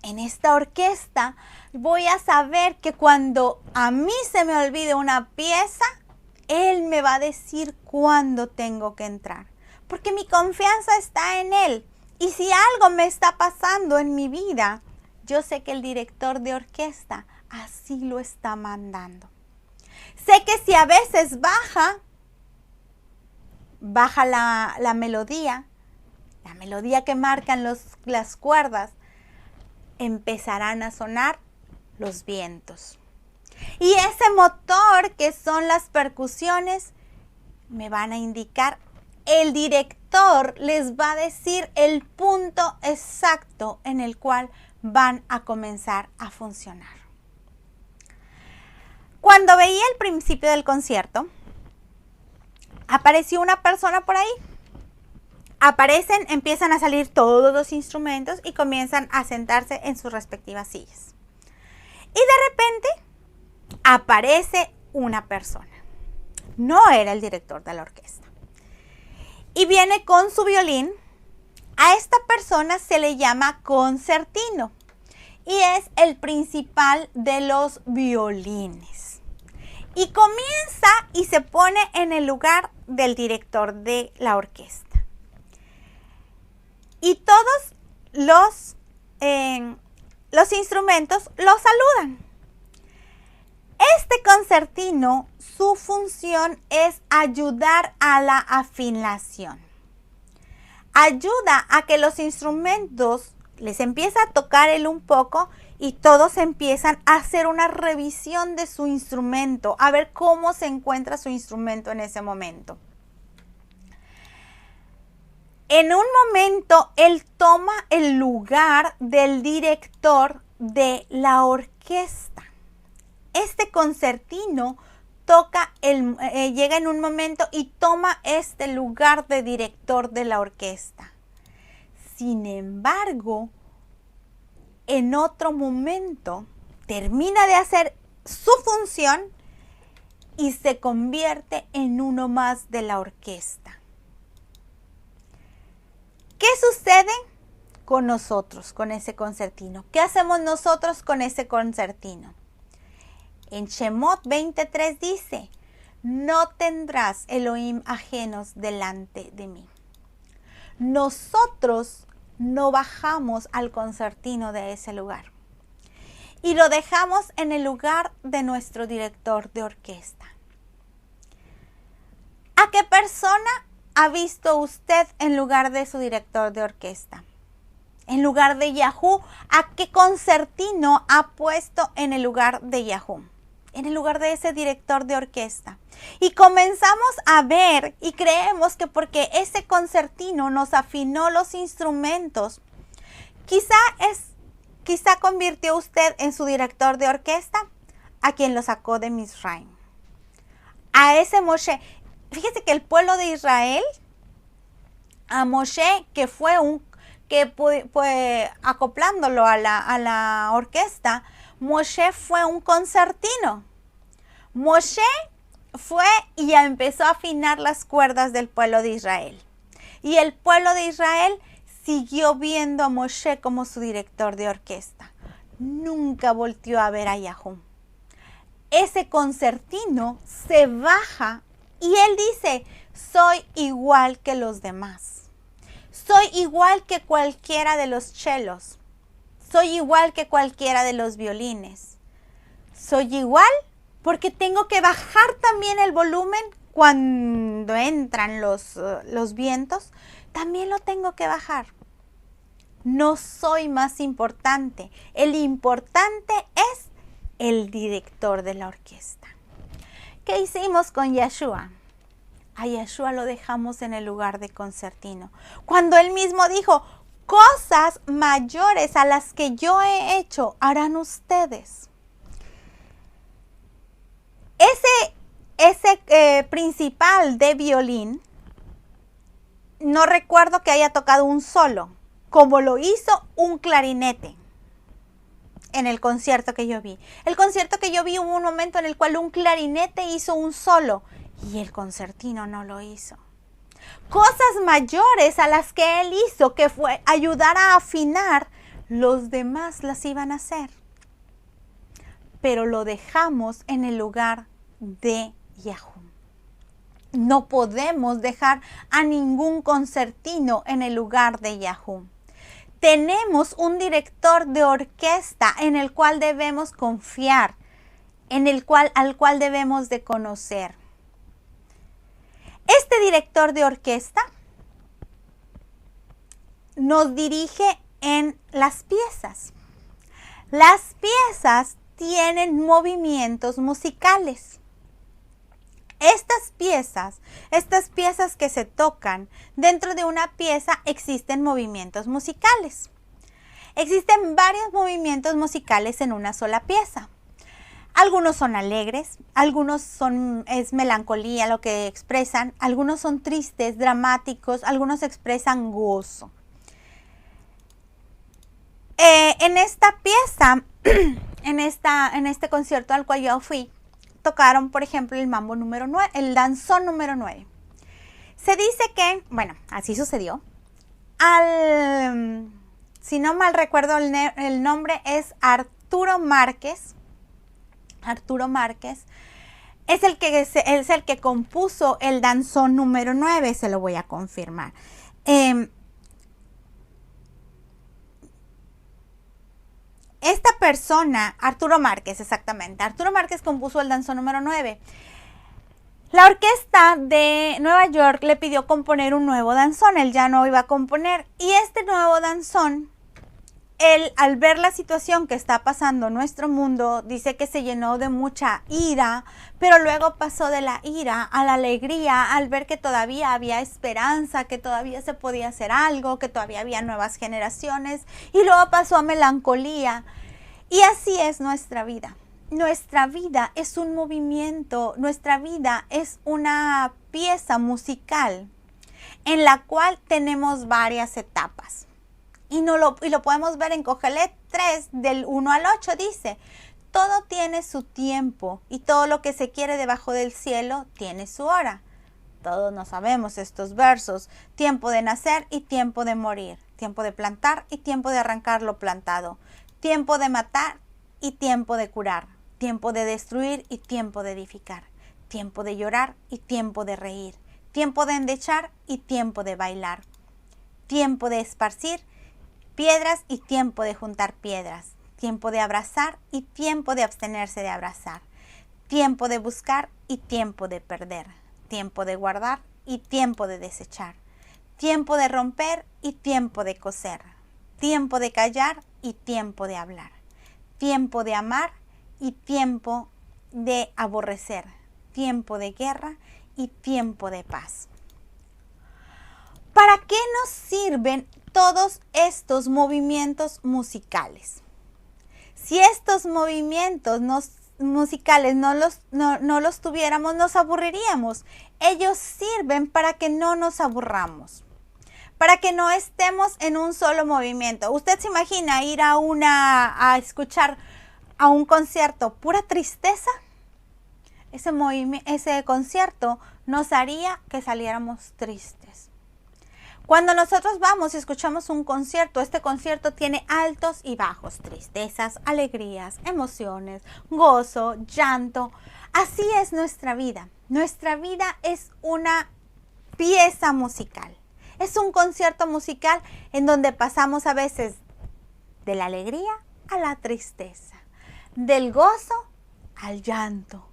en esta orquesta, voy a saber que cuando a mí se me olvide una pieza, Él me va a decir cuándo tengo que entrar. Porque mi confianza está en Él. Y si algo me está pasando en mi vida, yo sé que el director de orquesta así lo está mandando. Sé que si a veces baja la melodía que marcan las cuerdas, empezarán a sonar los vientos. Y ese motor que son las percusiones me van a indicar, el director les va a decir el punto exacto en el cual van a comenzar a funcionar. Cuando veía el principio del concierto, apareció una persona por ahí. Empiezan a salir todos los instrumentos y comienzan a sentarse en sus respectivas sillas. Y de repente aparece una persona. No era el director de la orquesta. Y viene con su violín. A esta persona se le llama concertino y es el principal de los violines. Y comienza y se pone en el lugar del director de la orquesta. Y todos los instrumentos lo saludan. Este concertino, su función es ayudar a la afinación. Ayuda a que los instrumentos les empieza a tocar él un poco y todos empiezan a hacer una revisión de su instrumento, a ver cómo se encuentra su instrumento en ese momento. En un momento, él toma el lugar del director de la orquesta. Este concertino llega en un momento y toma este lugar de director de la orquesta. Sin embargo, en otro momento, termina de hacer su función y se convierte en uno más de la orquesta. ¿Qué sucede con nosotros, con ese concertino? ¿Qué hacemos nosotros con ese concertino? En Shemot 23 dice, no tendrás Elohim ajenos delante de mí. Nosotros no bajamos al concertino de ese lugar y lo dejamos en el lugar de nuestro director de orquesta. ¿A qué persona ha visto usted en lugar de su director de orquesta? En lugar de Yahu, ¿a qué concertino ha puesto en el lugar de Yahu? En el lugar de ese director de orquesta. Y comenzamos a ver y creemos que porque ese concertino nos afinó los instrumentos, quizá convirtió usted en su director de orquesta a quien lo sacó de Misraim. A ese Moshe. Fíjese que el pueblo de Israel, a Moshe, que fue acoplándolo a la orquesta, Moshe fue un concertino. Moshe fue y ya empezó a afinar las cuerdas del pueblo de Israel. Y el pueblo de Israel siguió viendo a Moshe como su director de orquesta. Nunca volteó a ver a Yahu. Ese concertino se baja y él dice, soy igual que los demás. Soy igual que cualquiera de los chelos. Soy igual que cualquiera de los violines. Soy igual porque tengo que bajar también el volumen cuando entran los vientos. También lo tengo que bajar. No soy más importante. El importante es el director de la orquesta. ¿Qué hicimos con Yeshua? A Yeshua lo dejamos en el lugar de concertino. Cuando él mismo dijo, cosas mayores a las que yo he hecho, harán ustedes. Ese principal de violín, no recuerdo que haya tocado un solo, como lo hizo un clarinete en el concierto que yo vi. El concierto que yo vi hubo un momento en el cual un clarinete hizo un solo y el concertino no lo hizo. Cosas mayores a las que él hizo, que fue ayudar a afinar, los demás las iban a hacer. Pero lo dejamos en el lugar de Yahú. No podemos dejar a ningún concertino en el lugar de Yahú. Tenemos un director de orquesta en el cual debemos confiar, al cual debemos de conocer. Este director de orquesta nos dirige en las piezas. Las piezas tienen movimientos musicales. Estas piezas que se tocan, dentro de una pieza existen movimientos musicales. Existen varios movimientos musicales en una sola pieza. Algunos son alegres, es melancolía lo que expresan, algunos son tristes, dramáticos, algunos expresan gozo. En esta pieza, en este concierto al cual yo fui, tocaron, por ejemplo, el mambo número 9, el danzón número 9. Se dice que, bueno, así sucedió. Si no mal recuerdo, el nombre es Arturo Márquez. Arturo Márquez es el que compuso el danzón número 9, se lo voy a confirmar. Esta persona, Arturo Márquez, exactamente. Arturo Márquez compuso el danzón número 9. La orquesta de Nueva York le pidió componer un nuevo danzón. Él ya no iba a componer. Y este nuevo danzón, él, al ver la situación que está pasando en nuestro mundo, dice que se llenó de mucha ira, pero luego pasó de la ira a la alegría al ver que todavía había esperanza, que todavía se podía hacer algo, que todavía había nuevas generaciones, y luego pasó a melancolía. Y así es nuestra vida. Nuestra vida es un movimiento, nuestra vida es una pieza musical en la cual tenemos varias etapas. Y lo podemos ver en Cogelet 3, del 1 al 8, dice, todo tiene su tiempo y todo lo que se quiere debajo del cielo tiene su hora. Todos no sabemos estos versos, tiempo de nacer y tiempo de morir, tiempo de plantar y tiempo de arrancar lo plantado, tiempo de matar y tiempo de curar, tiempo de destruir y tiempo de edificar, tiempo de llorar y tiempo de reír, tiempo de endechar y tiempo de bailar, tiempo de esparcir piedras y tiempo de juntar piedras, tiempo de abrazar y tiempo de abstenerse de abrazar, tiempo de buscar y tiempo de perder, tiempo de guardar y tiempo de desechar, tiempo de romper y tiempo de coser, tiempo de callar y tiempo de hablar, tiempo de amar y tiempo de aborrecer, tiempo de guerra y tiempo de paz. ¿Para qué nos sirven todos estos movimientos musicales? Si estos movimientos musicales no los tuviéramos, nos aburriríamos. Ellos sirven para que no nos aburramos, para que no estemos en un solo movimiento. ¿Usted se imagina ir a escuchar a un concierto pura tristeza? Ese concierto nos haría que saliéramos tristes. Cuando nosotros vamos y escuchamos un concierto, este concierto tiene altos y bajos, tristezas, alegrías, emociones, gozo, llanto. Así es nuestra vida. Nuestra vida es una pieza musical. Es un concierto musical en donde pasamos a veces de la alegría a la tristeza, del gozo al llanto.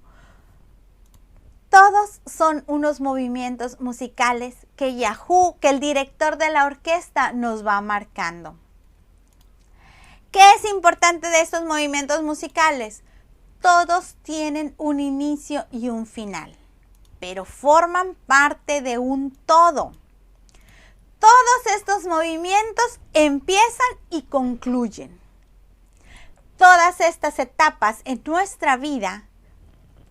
Todos son unos movimientos musicales que Yahú, que el director de la orquesta, nos va marcando. ¿Qué es importante de estos movimientos musicales? todos tienen un inicio y un final, pero forman parte de un todo. Todos estos movimientos empiezan y concluyen. Todas estas etapas en nuestra vida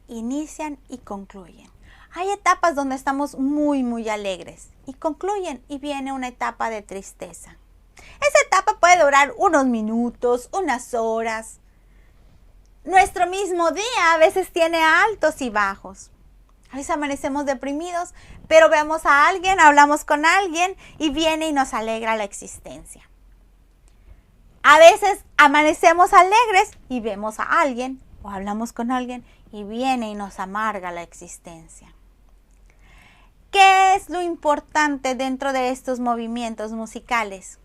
inician y concluyen. Hay etapas donde estamos muy alegres y concluyen y viene una etapa de tristeza. Esa etapa puede durar unos minutos, unas horas. Nuestro mismo día a veces tiene altos y bajos. A veces amanecemos deprimidos, pero vemos a alguien, hablamos con alguien y viene y nos alegra la existencia. A veces amanecemos alegres y vemos a alguien o hablamos con alguien y viene y nos amarga la existencia. ¿Qué es lo importante dentro de estos movimientos musicales?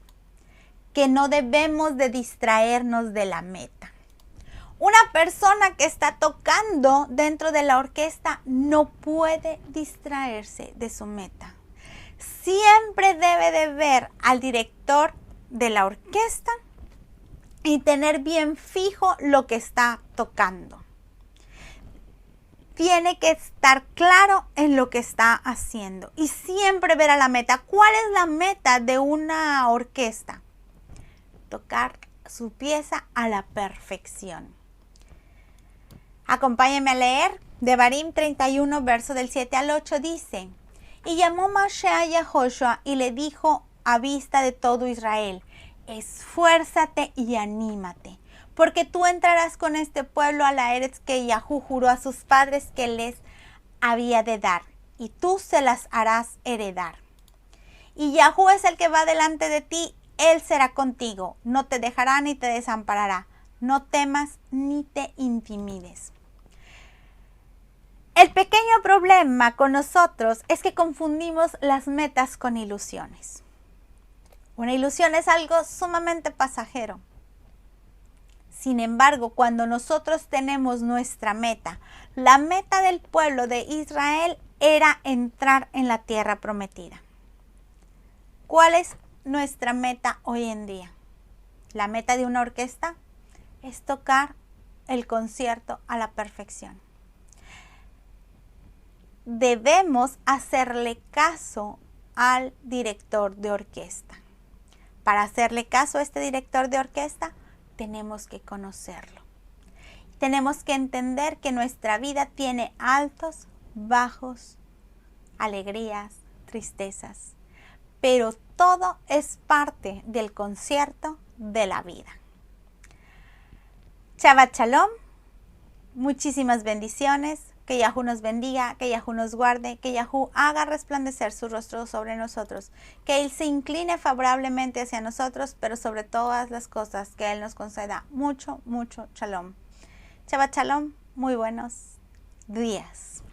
Que no debemos de distraernos de la meta. Una persona que está tocando dentro de la orquesta no puede distraerse de su meta. Siempre debe de ver al director de la orquesta y tener bien fijo lo que está tocando. Tiene que estar claro en lo que está haciendo y siempre ver a la meta. ¿Cuál es la meta de una orquesta? Tocar su pieza a la perfección. Acompáñenme a leer. Devarim 31, verso del 7 al 8 dice: Y llamó Moshe a Yahoshua y le dijo a vista de todo Israel: esfuérzate y anímate, porque tú entrarás con este pueblo a la Eretz que Yahú juró a sus padres que les había de dar, y tú se las harás heredar. Y Yahú es el que va delante de ti, él será contigo, no te dejará ni te desamparará, no temas ni te intimides. El pequeño problema con nosotros es que confundimos las metas con ilusiones. Una ilusión es algo sumamente pasajero. Sin embargo, cuando nosotros tenemos nuestra meta, la meta del pueblo de Israel era entrar en la tierra prometida. ¿Cuál es nuestra meta hoy en día? La meta de una orquesta es tocar el concierto a la perfección. Debemos hacerle caso al director de orquesta. Para hacerle caso a este director de orquesta, tenemos que conocerlo. Tenemos que entender que nuestra vida tiene altos, bajos, alegrías, tristezas, pero todo es parte del concierto de la vida. Shabbat Shalom, muchísimas bendiciones, que Yahú nos bendiga, que Yahú nos guarde, que Yahú haga resplandecer su rostro sobre nosotros, que Él se incline favorablemente hacia nosotros, pero sobre todas las cosas que Él nos conceda mucho Shalom. Shabbat Shalom, muy buenos días.